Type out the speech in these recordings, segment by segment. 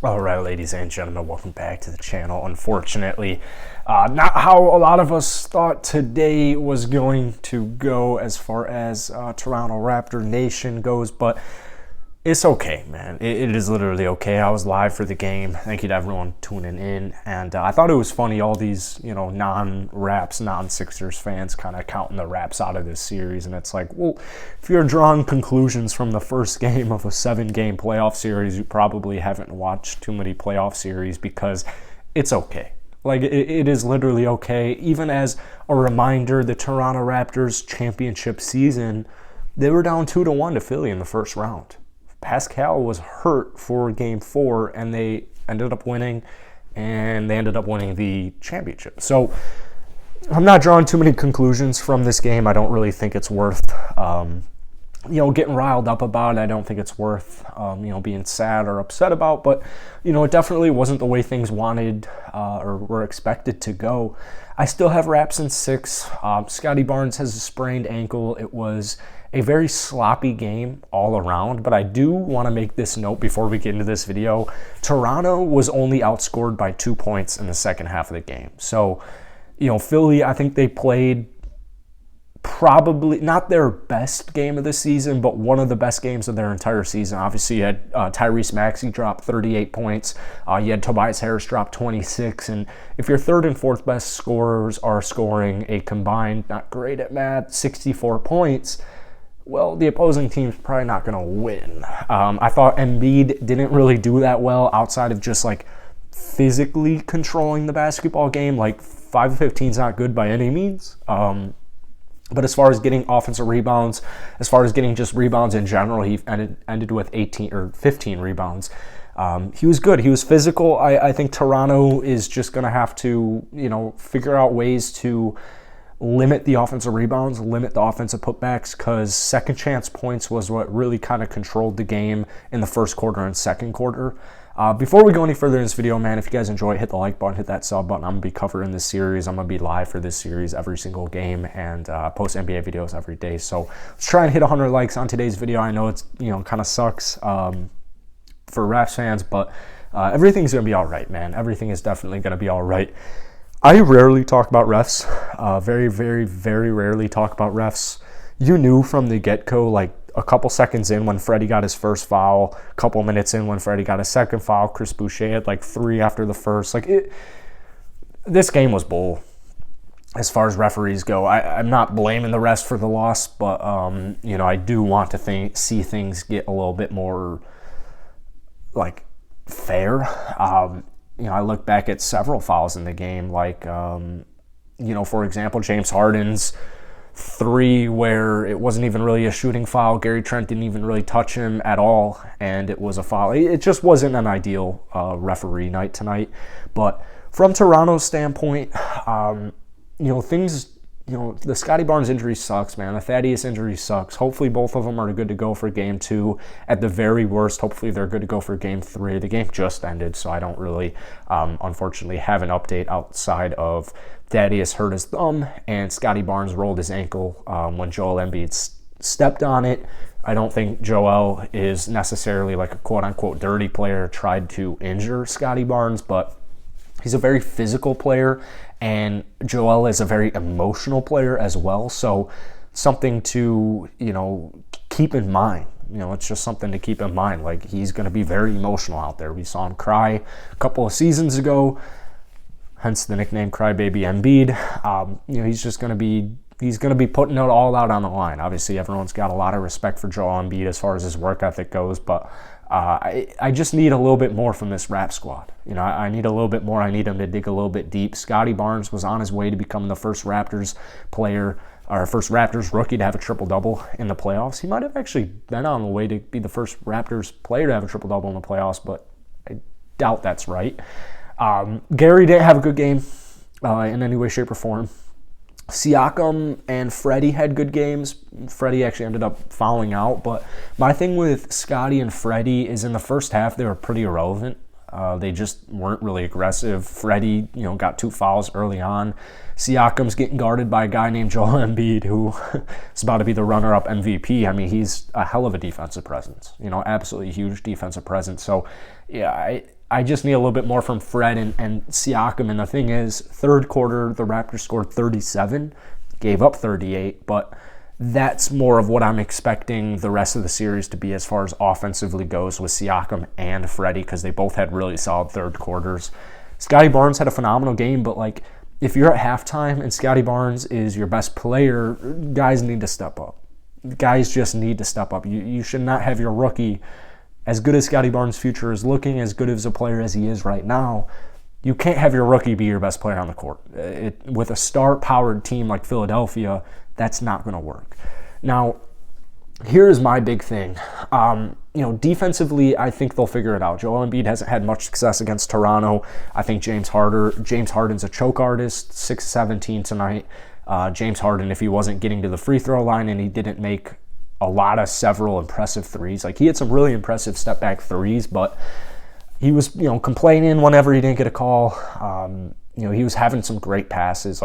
All right, ladies and gentlemen, welcome back to the channel. Unfortunately, not how a lot of us thought today was going to go as far as Toronto Raptor Nation goes, but it's okay, man. It is literally okay. I was live for the game. Thank you to everyone tuning in. And I thought it was funny, all these, non-Raps, non-Sixers fans kind of counting the Raps out of this series. And it's like, well, if you're drawing conclusions from the first game of a 7-game playoff series, you probably haven't watched too many playoff series because it's okay. Like, it is literally okay. Even as a reminder, the Toronto Raptors championship season, they were down 2-1 to Philly in the first round. Pascal was hurt for game 4, and they ended up winning, and they ended up winning the championship. So I'm not drawing too many conclusions from this game. I don't really think it's worth, getting riled up about it. I don't think it's worth, being sad or upset about. But, it definitely wasn't the way things wanted or were expected to go. I still have Raps in 6. Scotty Barnes has a sprained ankle. It was a very sloppy game all around, but I do want to make this note before we get into this video. Toronto was only outscored by 2 points in the second half of the game. So, Philly, I think they played probably not their best game of the season, but one of the best games of their entire season. Obviously, you had Tyrese Maxey drop 38 points. You had Tobias Harris drop 26. And if your third and fourth best scorers are scoring a combined, not great at math, 64 points, well, the opposing team's probably not going to win. I thought Embiid didn't really do that well outside of just like physically controlling the basketball game. Like 5 of 15 is not good by any means. But as far as getting offensive rebounds, as far as getting just rebounds in general, he ended with 18 or 15 rebounds. He was good. He was physical. I think Toronto is just going to have to, figure out ways to limit the offensive rebounds, limit the offensive putbacks, because second chance points was what really kind of controlled the game in the first quarter and second quarter. Before we go any further in this video, man, if you guys enjoy it, hit the like button, hit that sub button. I'm going to be covering this series. I'm going to be live for this series every single game and post NBA videos every day. So let's try and hit 100 likes on today's video. I know it's, kind of sucks for Raps fans, but everything's going to be all right, man. Everything is definitely going to be all right. I rarely talk about refs, very, very, very rarely talk about refs. You knew from the get-go, like a couple seconds in when Freddie got his first foul, a couple minutes in when Freddie got his second foul, Chris Boucher had like 3 after the first. This game was bull as far as referees go. I'm not blaming the refs for the loss, but, I do want to see things get a little bit more, like, fair. I look back at several fouls in the game, like, for example, James Harden's 3 where it wasn't even really a shooting foul. Gary Trent didn't even really touch him at all, and it was a foul. It just wasn't an ideal referee night tonight. But from Toronto's standpoint, things... the Scotty Barnes injury sucks, man. The Thaddeus injury sucks. Hopefully both of them are good to go for game 2. At the very worst, hopefully they're good to go for game 3. The game just ended, so I don't really, unfortunately, have an update outside of Thaddeus hurt his thumb and Scotty Barnes rolled his ankle when Joel Embiid stepped on it. I don't think Joel is necessarily like a quote-unquote dirty player, tried to injure Scotty Barnes, but he's a very physical player, and Joel is a very emotional player as well. So something to, keep in mind. It's just something to keep in mind. Like, he's going to be very emotional out there. We saw him cry a couple of seasons ago, hence the nickname Crybaby Embiid. He's just going to be putting it all out on the line. Obviously, everyone's got a lot of respect for Joel Embiid as far as his work ethic goes, but I just need a little bit more from this Rap squad. I need a little bit more. I need him to dig a little bit deep. Scotty Barnes was on his way to becoming the first Raptors player, or first Raptors rookie to have a triple-double in the playoffs. He might have actually been on the way to be the first Raptors player to have a triple-double in the playoffs, but I doubt that's right. Gary didn't have a good game in any way, shape, or form. Siakam and Freddie had good games. Freddie actually ended up fouling out, but my thing with Scotty and Freddie is in the first half they were pretty irrelevant. They just weren't really aggressive. Freddie, got 2 fouls early on. Siakam's getting guarded by a guy named Joel Embiid, who is about to be the runner-up MVP. I mean, he's a hell of a defensive presence. Absolutely huge defensive presence. So, yeah, I just need a little bit more from Fred and Siakam. And the thing is, third quarter, the Raptors scored 37, gave up 38, but that's more of what I'm expecting the rest of the series to be as far as offensively goes with Siakam and Freddie, because they both had really solid third quarters. Scotty Barnes had a phenomenal game, but if you're at halftime and Scotty Barnes is your best player, guys need to step up. Guys just need to step up. You should not have your rookie, as good as Scotty Barnes' future is looking, as good as a player as he is right now, you can't have your rookie be your best player on the court. With a star-powered team like Philadelphia, that's not going to work. Now, here's my big thing. Defensively, I think they'll figure it out. Joel Embiid hasn't had much success against Toronto. I think James Harden's a choke artist, 6-17 tonight. James Harden, if he wasn't getting to the free throw line and he didn't make several impressive threes. He had some really impressive step-back threes, but he was, complaining whenever he didn't get a call. He was having some great passes.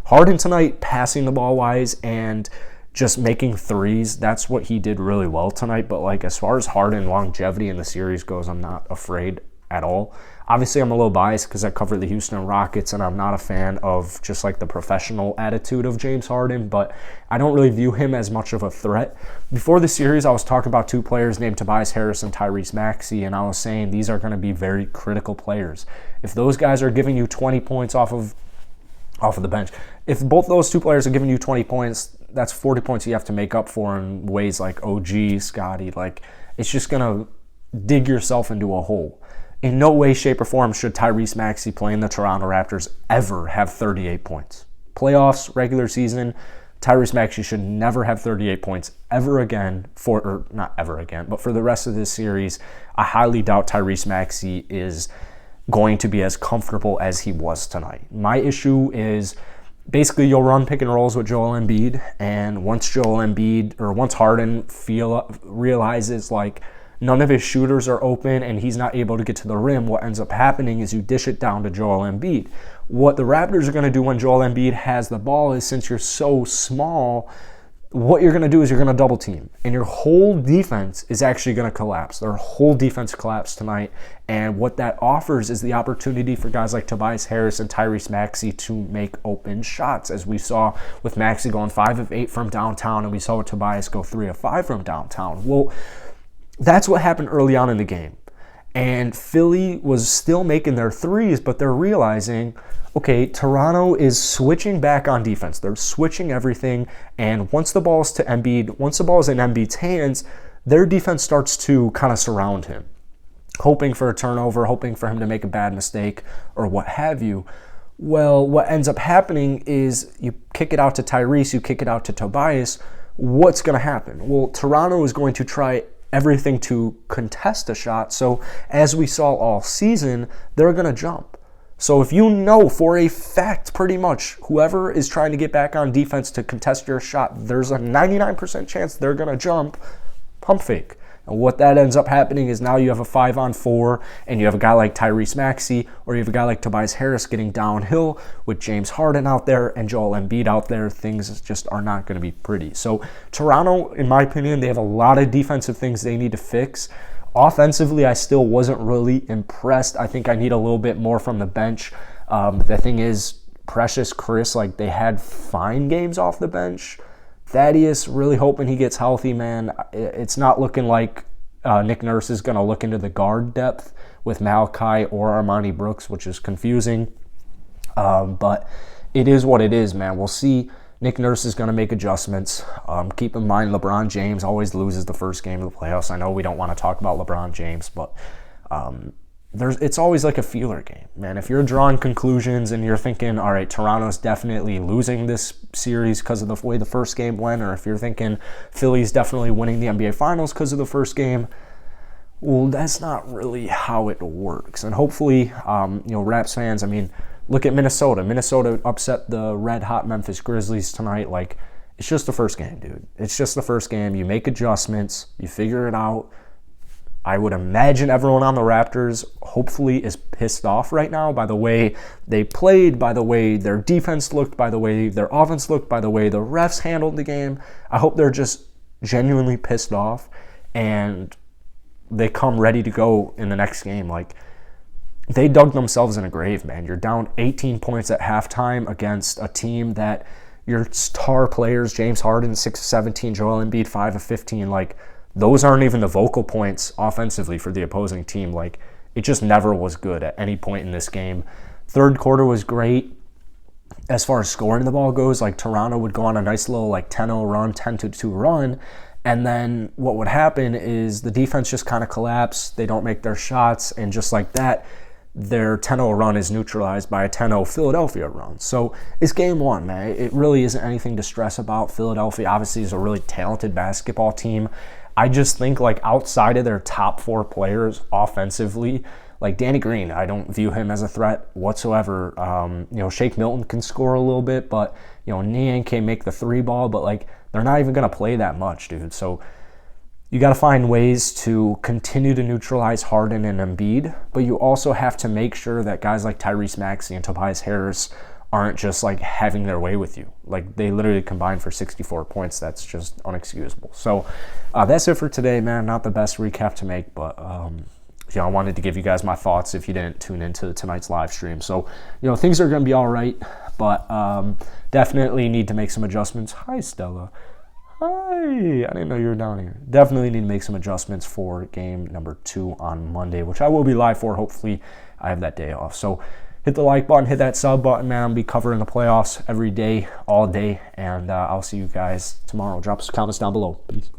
Harden tonight, passing the ball wise and just making threes, that's what he did really well tonight. But as far as Harden longevity in the series goes, I'm not afraid at all. Obviously, I'm a little biased because I covered the Houston Rockets, and I'm not a fan of just the professional attitude of James Harden, but I don't really view him as much of a threat. Before the series, I was talking about 2 players named Tobias Harris and Tyrese Maxey, and I was saying these are going to be very critical players. If those guys are giving you 20 points off of the bench, if both those 2 players are giving you 20 points, that's 40 points you have to make up for in ways like OG, Scotty. It's just going to dig yourself into a hole. In no way, shape, or form should Tyrese Maxey playing the Toronto Raptors ever have 38 points. Playoffs, regular season, Tyrese Maxey should never have 38 points ever again, not ever again, but for the rest of this series. I highly doubt Tyrese Maxey is going to be as comfortable as he was tonight. My issue is basically you'll run pick and rolls with Joel Embiid, and once Harden realizes none of his shooters are open and he's not able to get to the rim, what ends up happening is you dish it down to Joel Embiid. What the Raptors are going to do when Joel Embiid has the ball is, since you're so small, what you're going to do is you're going to double team, and your whole defense is actually going to collapse. Their whole defense collapsed tonight, and what that offers is the opportunity for guys like Tobias Harris and Tyrese Maxey to make open shots, as we saw with Maxey going 5 of 8 from downtown, and we saw with Tobias go 3 of 5 from downtown. Well, that's what happened early on in the game. And Philly was still making their threes, but they're realizing, okay, Toronto is switching back on defense. They're switching everything, and once the ball is in Embiid's hands, their defense starts to kind of surround him, hoping for a turnover, hoping for him to make a bad mistake or what have you. Well, what ends up happening is you kick it out to Tyrese, you kick it out to Tobias. What's going to happen? Well, Toronto is going to try everything to contest a shot. So as we saw all season, they're going to jump. So if you know for a fact pretty much whoever is trying to get back on defense to contest your shot, there's a 99% chance they're going to jump, pump fake. And what that ends up happening is now you have a 5-on-4 and you have a guy like Tyrese Maxey or you have a guy like Tobias Harris getting downhill with James Harden out there and Joel Embiid out there. Things just are not going to be pretty. So Toronto, in my opinion, they have a lot of defensive things they need to fix. Offensively, I still wasn't really impressed. I think I need a little bit more from the bench. The thing is, Precious Chris, they had fine games off the bench. Thaddeus, really hoping he gets healthy, man. It's not looking like Nick Nurse is going to look into the guard depth with Malachi or Armani Brooks, which is confusing. But it is what it is, man. We'll see. Nick Nurse is going to make adjustments. Keep in mind, LeBron James always loses the first game of the playoffs. I know we don't want to talk about LeBron James, but it's always like a feeler game, man. If you're drawing conclusions and you're thinking, all right, Toronto's definitely losing this series because of the way the first game went, or if you're thinking Philly's definitely winning the NBA Finals because of the first game, well, that's not really how it works. And hopefully, Raps fans, look at Minnesota. Minnesota upset the red-hot Memphis Grizzlies tonight. It's just the first game, dude. It's just the first game. You make adjustments. You figure it out. I would imagine everyone on the Raptors hopefully is pissed off right now by the way they played, by the way their defense looked, by the way their offense looked, by the way the refs handled the game. I hope they're just genuinely pissed off and they come ready to go in the next game. Like, they dug themselves in a grave, man. You're down 18 points at halftime against a team that your star players, James Harden, 6 of 17, Joel Embiid, 5 of 15, like, those aren't even the vocal points offensively for the opposing team. Like, it just never was good at any point in this game. Third quarter was great. As far as scoring the ball goes, like, Toronto would go on a nice little, like, 10-0 run, 10-2 run, and then what would happen is the defense just kind of collapsed. They don't make their shots, and just like that, their 10-0 run is neutralized by a 10-0 Philadelphia run. So it's game one, man. It really isn't anything to stress about. Philadelphia obviously is a really talented basketball team. I just think, like, outside of their top 4 players offensively, like Danny Green, I don't view him as a threat whatsoever. Shake Milton can score a little bit, but, Niang can make the 3 ball, but, like, they're not even going to play that much, dude. So you got to find ways to continue to neutralize Harden and Embiid, but you also have to make sure that guys like Tyrese Maxey and Tobias Harris aren't just, like, having their way with you. Like, they literally combined for 64 points. That's just unexcusable. So that's it for today, man. Not the best recap to make, but I wanted to give you guys my thoughts if you didn't tune into tonight's live stream. So, things are going to be all right, but definitely need to make some adjustments. Hi, Stella. Hi, I didn't know you were down here. Definitely need to make some adjustments for game number 2 on Monday, which I will be live for. Hopefully, I have that day off. So hit the like button, hit that sub button, man. I'll be covering the playoffs every day, all day, and I'll see you guys tomorrow. Drop some comments down below. Peace.